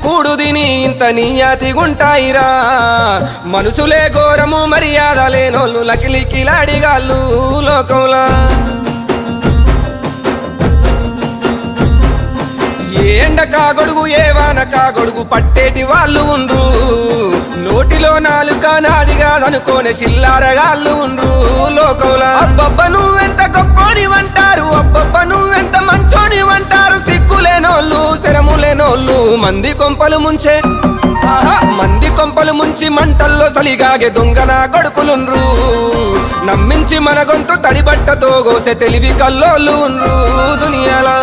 కూడు దిని ఇంత నీయాతిగుంటాయిరా మనుషులే ఘోరము మర్యాద లేనోళ్ళు లకిలికిలాడిగాళ్ళు లోకంలా ఏ ఎండ కాగొడుగు ఏ వాన కాగొడుగు పట్టేటి వాళ్ళు ఉండ్రు నోటిలో నాలుక నాది కాదనుకోనే చిల్లారగాళ్ళు ఉండ్రు లోకంలా అబ్బబ్బ నువ్వెంత గొప్పోనివంటారు అబ్బబ్బ నువ్వెంత మంచోనివంటారు సిగ్గులేనోళ్ళు శరములేనోళ్ళు మంది కొంపలు ముంచే మంది కొంపలు ముంచి మంటల్లో సలిగాగే దొంగన కొడుకులుండ్రు నమ్మించి మన గొంతు తడిబట్టతో గోసె తెలివి కల్లోళ్ళు ఉండ్రు దునియాలా